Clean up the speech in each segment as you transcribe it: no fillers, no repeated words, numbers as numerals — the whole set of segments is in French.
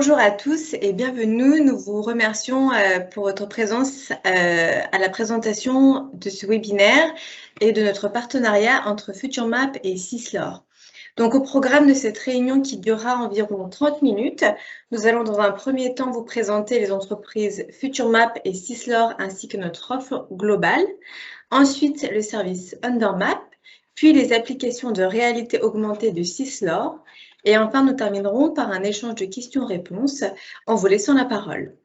Bonjour à tous et bienvenue. Nous vous remercions pour votre présence à la présentation de ce webinaire et de notre partenariat entre FutureMap et Syslor. Donc, au programme de cette réunion qui durera environ 30 minutes, nous allons dans un premier temps vous présenter les entreprises FutureMap et Syslor ainsi que notre offre globale. Ensuite, le service UnderMap, puis les applications de réalité augmentée de Syslor. Et enfin, nous terminerons par un échange de questions-réponses en vous laissant la parole.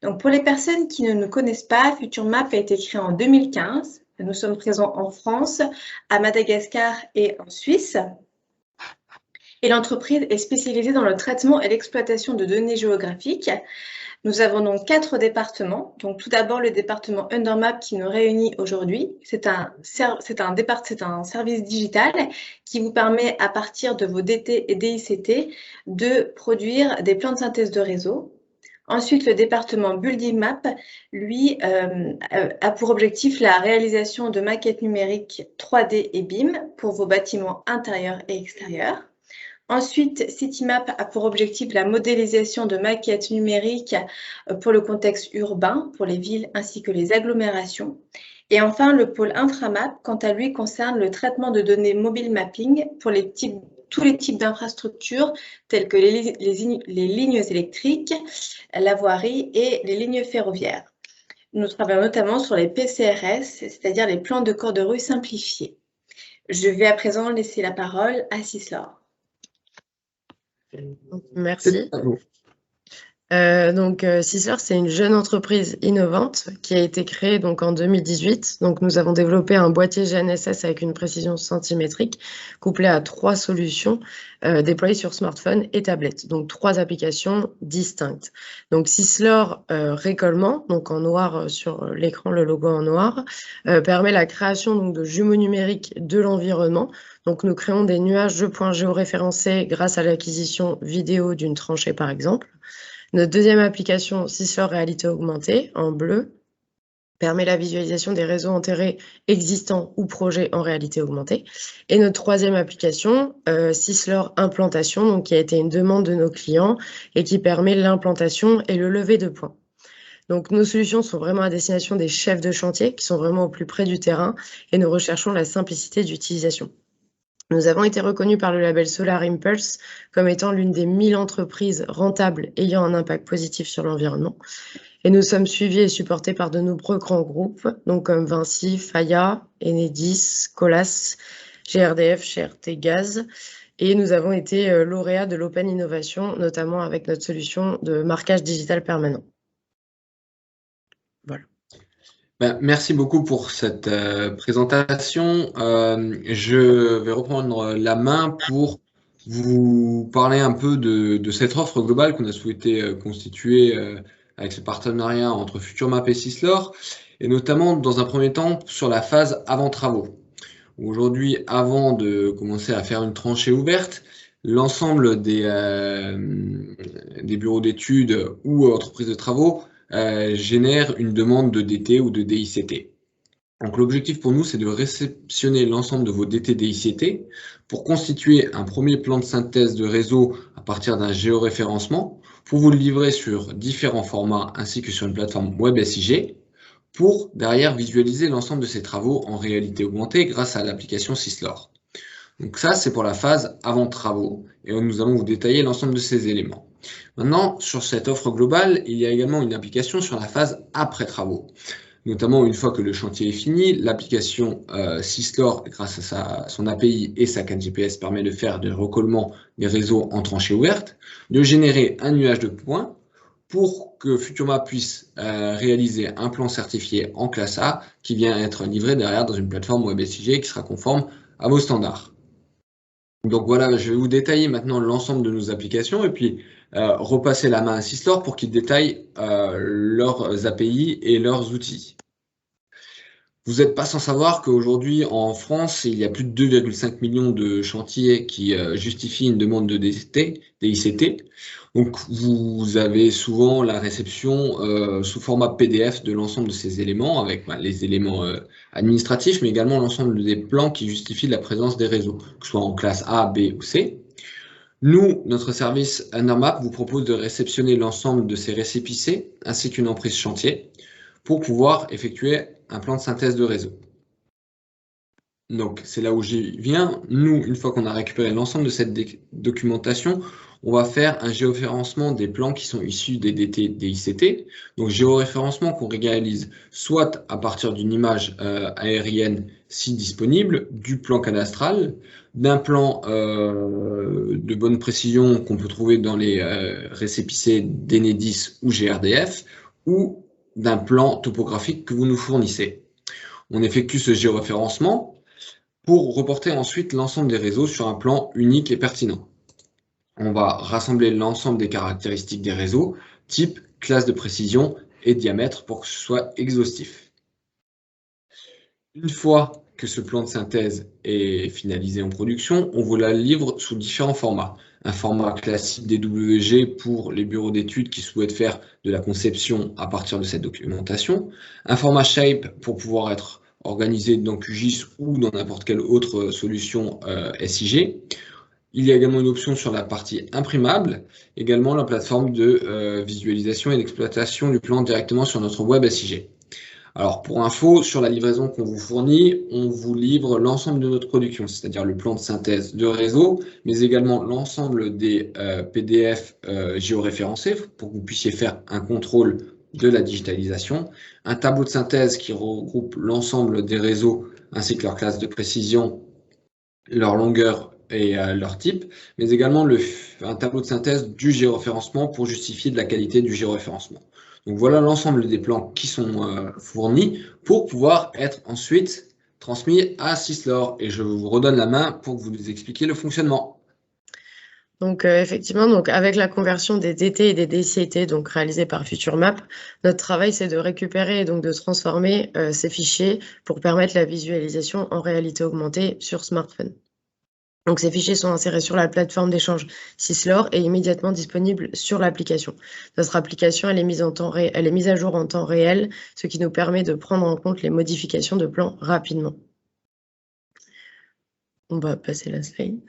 Donc, pour les personnes qui ne nous connaissent pas, FutureMap a été créé en 2015. Nous sommes présents en France, à Madagascar et en Suisse. Et l'entreprise est spécialisée dans le traitement et l'exploitation de données géographiques. Nous avons donc 4 départements. Donc, tout d'abord, le département UnderMap qui nous réunit aujourd'hui. C'est un service digital qui vous permet, à partir de vos DT et DICT, de produire des plans de synthèse de réseau. Ensuite, le département Buildingmap, lui, a pour objectif la réalisation de maquettes numériques 3D et BIM pour vos bâtiments intérieurs et extérieurs. Ensuite, CityMap a pour objectif la modélisation de maquettes numériques pour le contexte urbain, pour les villes ainsi que les agglomérations. Et enfin, le pôle Inframap, quant à lui, concerne le traitement de données mobile mapping pour tous les types d'infrastructures telles que les lignes électriques, la voirie et les lignes ferroviaires. Nous travaillons notamment sur les PCRS, c'est-à-dire les plans de corps de rue simplifiés. Je vais à présent laisser la parole à Syslor. Merci. Syslor, c'est une jeune entreprise innovante qui a été créée donc en 2018. Donc, nous avons développé un boîtier GNSS avec une précision centimétrique couplé à 3 solutions déployées sur smartphone et tablette. Donc, 3 applications distinctes. Donc, Syslor récollement, donc en noir sur l'écran, le logo en noir, permet la création donc, de jumeaux numériques de l'environnement. Donc, nous créons des nuages de points géoréférencés grâce à l'acquisition vidéo d'une tranchée, par exemple. Notre deuxième application, Syslor Réalité Augmentée, en bleu, permet la visualisation des réseaux enterrés existants ou projets en réalité augmentée. Et notre troisième application, Syslor Implantation, donc, qui a été une demande de nos clients et qui permet l'implantation et le lever de points. Donc, nos solutions sont vraiment à destination des chefs de chantier qui sont vraiment au plus près du terrain et nous recherchons la simplicité d'utilisation. Nous avons été reconnus par le label Solar Impulse comme étant l'une des 1000 entreprises rentables ayant un impact positif sur l'environnement. Et nous sommes suivis et supportés par de nombreux grands groupes, donc comme Vinci, Faya, Enedis, Colas, GRDF, GRT Gaz. Et nous avons été lauréats de l'Open Innovation, notamment avec notre solution de marquage digital permanent. Voilà. Merci beaucoup pour cette présentation. Je vais reprendre la main pour vous parler un peu de cette offre globale qu'on a souhaité constituer avec ce partenariat entre FutureMap et Syslor, et notamment dans un premier temps sur la phase avant travaux. Aujourd'hui, avant de commencer à faire une tranchée ouverte, l'ensemble des bureaux d'études ou entreprises de travaux génère une demande de DT ou de DICT. Donc l'objectif pour nous, c'est de réceptionner l'ensemble de vos DT DICT pour constituer un premier plan de synthèse de réseau à partir d'un géoréférencement, pour vous le livrer sur différents formats ainsi que sur une plateforme web SIG, pour derrière visualiser l'ensemble de ces travaux en réalité augmentée grâce à l'application Syslor. Donc ça, c'est pour la phase avant travaux, et nous allons vous détailler l'ensemble de ces éléments. Maintenant, sur cette offre globale, il y a également une application sur la phase après travaux. Notamment, une fois que le chantier est fini, l'application Syslor, grâce à son API et sa carte GPS, permet de faire du recollement des réseaux en tranchée ouverte, de générer un nuage de points pour que FutureMap puisse réaliser un plan certifié en classe A qui vient être livré derrière dans une plateforme WebSIG qui sera conforme à vos standards. Donc voilà, je vais vous détailler maintenant l'ensemble de nos applications et puis repasser la main à Syslor pour qu'ils détaillent leurs API et leurs outils. Vous n'êtes pas sans savoir qu'aujourd'hui, en France, il y a plus de 2,5 millions de chantiers qui justifient une demande de DICT. Donc, vous avez souvent la réception sous format PDF de l'ensemble de ces éléments, avec les éléments administratifs, mais également l'ensemble des plans qui justifient la présence des réseaux, que ce soit en classe A, B ou C. Nous, notre service Undermap vous propose de réceptionner l'ensemble de ces récépissés ainsi qu'une emprise chantier pour pouvoir effectuer un plan de synthèse de réseau. Donc, c'est là où j'y viens. Nous, une fois qu'on a récupéré l'ensemble de cette documentation, on va faire un géoréférencement des plans qui sont issus des DT DICT. Donc, géoréférencement qu'on réalise soit à partir d'une image aérienne si disponible, du plan cadastral, d'un plan de bonne précision qu'on peut trouver dans les récépissés d'Enedis ou GRDF, ou d'un plan topographique que vous nous fournissez. On effectue ce géoréférencement pour reporter ensuite l'ensemble des réseaux sur un plan unique et pertinent. On va rassembler l'ensemble des caractéristiques des réseaux, type, classe de précision et diamètre pour que ce soit exhaustif. Une fois que ce plan de synthèse est finalisé en production, on vous la livre sous différents formats. Un format classique DWG pour les bureaux d'études qui souhaitent faire de la conception à partir de cette documentation. Un format Shape pour pouvoir être organisé dans QGIS ou dans n'importe quelle autre solution SIG. Il y a également une option sur la partie imprimable, également la plateforme de visualisation et d'exploitation du plan directement sur notre web SIG. Alors pour info, sur la livraison qu'on vous fournit, on vous livre l'ensemble de notre production, c'est-à-dire le plan de synthèse de réseau, mais également l'ensemble des PDF géoréférencés pour que vous puissiez faire un contrôle de la digitalisation, un tableau de synthèse qui regroupe l'ensemble des réseaux ainsi que leur classe de précision, leur longueur et leur type, mais également un tableau de synthèse du géoréférencement pour justifier de la qualité du géoréférencement. Donc voilà l'ensemble des plans qui sont fournis pour pouvoir être ensuite transmis à Syslor. Et je vous redonne la main pour que vous nous expliquiez le fonctionnement. Donc effectivement, donc avec la conversion des DT et des DCT donc réalisés par FutureMap, notre travail c'est de récupérer et donc de transformer ces fichiers pour permettre la visualisation en réalité augmentée sur smartphone. Donc ces fichiers sont insérés sur la plateforme d'échange Syslor et immédiatement disponibles sur l'application. Notre application elle est mise à jour en temps réel, ce qui nous permet de prendre en compte les modifications de plan rapidement. On va passer la slide.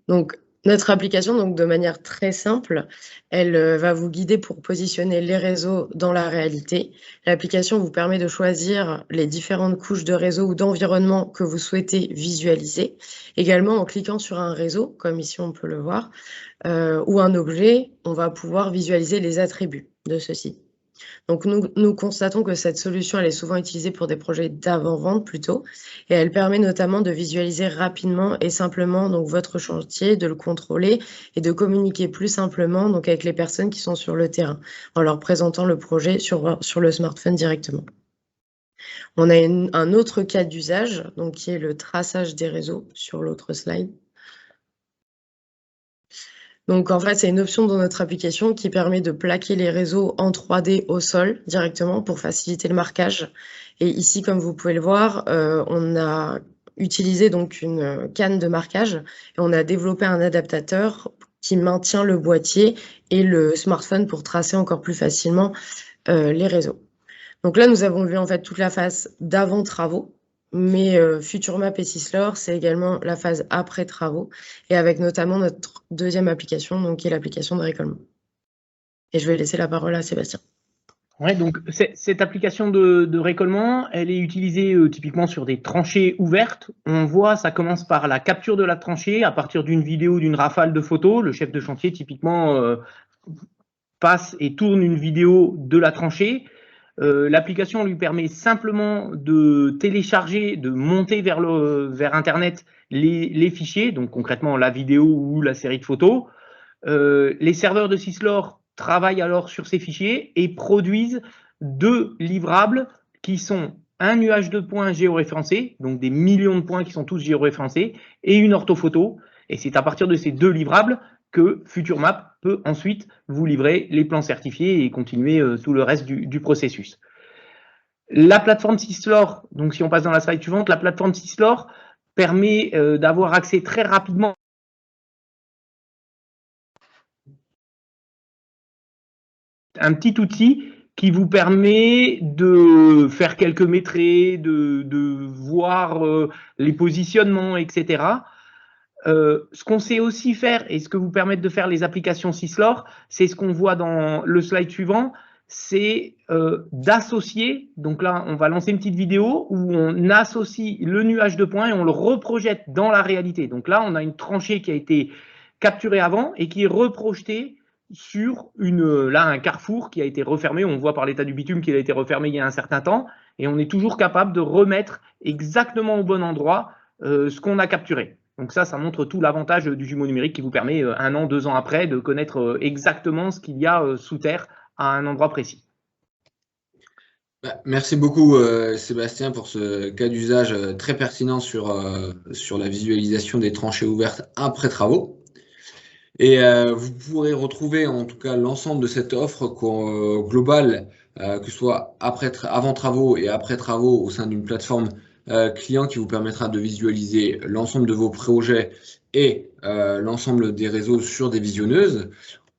Donc, notre application, donc, de manière très simple, elle va vous guider pour positionner les réseaux dans la réalité. L'application vous permet de choisir les différentes couches de réseau ou d'environnement que vous souhaitez visualiser. Également, en cliquant sur un réseau, comme ici on peut le voir, ou un objet, on va pouvoir visualiser les attributs de ceux-ci. Donc, nous constatons que cette solution, elle est souvent utilisée pour des projets d'avant-vente plutôt, et elle permet notamment de visualiser rapidement et simplement donc, votre chantier, de le contrôler et de communiquer plus simplement donc, avec les personnes qui sont sur le terrain, en leur présentant le projet sur le smartphone directement. On a un autre cas d'usage, donc qui est le traçage des réseaux sur l'autre slide. Donc, en fait, c'est une option dans notre application qui permet de plaquer les réseaux en 3D au sol directement pour faciliter le marquage. Et ici, comme vous pouvez le voir, on a utilisé donc une canne de marquage et on a développé un adaptateur qui maintient le boîtier et le smartphone pour tracer encore plus facilement les réseaux. Donc là, nous avons vu en fait toute la phase d'avant travaux. Mais FutureMap et Syslor, c'est également la phase après travaux, et avec notamment notre deuxième application, donc qui est l'application de récollement. Et je vais laisser la parole à Sébastien. Ouais, donc cette application de récollement, elle est utilisée typiquement sur des tranchées ouvertes. On voit, ça commence par la capture de la tranchée à partir d'une vidéo, d'une rafale de photos. Le chef de chantier, typiquement, passe et tourne une vidéo de la tranchée. L'application lui permet simplement de télécharger, de monter vers Internet les fichiers, donc concrètement la vidéo ou la série de photos. Les serveurs de Syslor travaillent alors sur ces fichiers et produisent 2 livrables qui sont un nuage de points géoréférencés, donc des millions de points qui sont tous géoréférencés, et une orthophoto. Et c'est à partir de ces 2 livrables que FutureMap peut ensuite vous livrer les plans certifiés et continuer tout le reste du processus. La plateforme Syslor, donc si on passe dans la slide suivante, la plateforme Syslor permet d'avoir accès très rapidement à un petit outil qui vous permet de faire quelques métrés, de voir les positionnements, etc. Ce qu'on sait aussi faire et ce que vous permettent de faire les applications Syslor, c'est ce qu'on voit dans le slide suivant, c'est d'associer. Donc là, on va lancer une petite vidéo où on associe le nuage de points et on le reprojette dans la réalité. Donc là, on a une tranchée qui a été capturée avant et qui est reprojetée sur un carrefour qui a été refermé. On voit par l'état du bitume qu'il a été refermé il y a un certain temps et on est toujours capable de remettre exactement au bon endroit ce qu'on a capturé. Donc ça montre tout l'avantage du jumeau numérique qui vous permet 1 an, 2 ans après de connaître exactement ce qu'il y a sous terre à un endroit précis. Merci beaucoup Sébastien pour ce cas d'usage très pertinent sur la visualisation des tranchées ouvertes après travaux. Et vous pourrez retrouver en tout cas l'ensemble de cette offre globale, que ce soit avant travaux et après travaux, au sein d'une plateforme client qui vous permettra de visualiser l'ensemble de vos projets et l'ensemble des réseaux sur des visionneuses.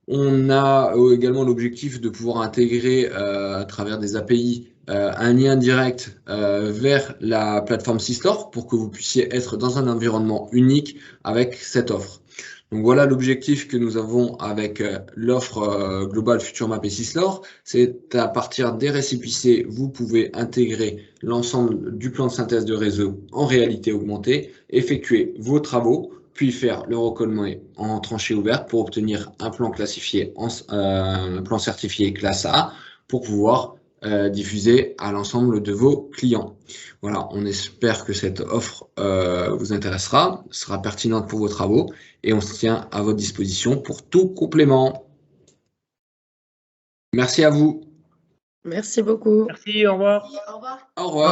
On a également l'objectif de pouvoir intégrer à travers des API un lien direct vers la plateforme Syslor pour que vous puissiez être dans un environnement unique avec cette offre. Donc voilà l'objectif que nous avons avec l'offre globale FutureMap et Syslor. C'est à partir des récépissés, vous pouvez intégrer l'ensemble du plan de synthèse de réseau en réalité augmentée, effectuer vos travaux, puis faire le recollement en tranchée ouverte pour obtenir un plan classifié, un plan certifié classe A pour pouvoir diffuser à l'ensemble de vos clients. Voilà, on espère que cette offre vous intéressera, sera pertinente pour vos travaux et on se tient à votre disposition pour tout complément. Merci à vous. Merci beaucoup. Merci, au revoir. Au revoir. Au revoir.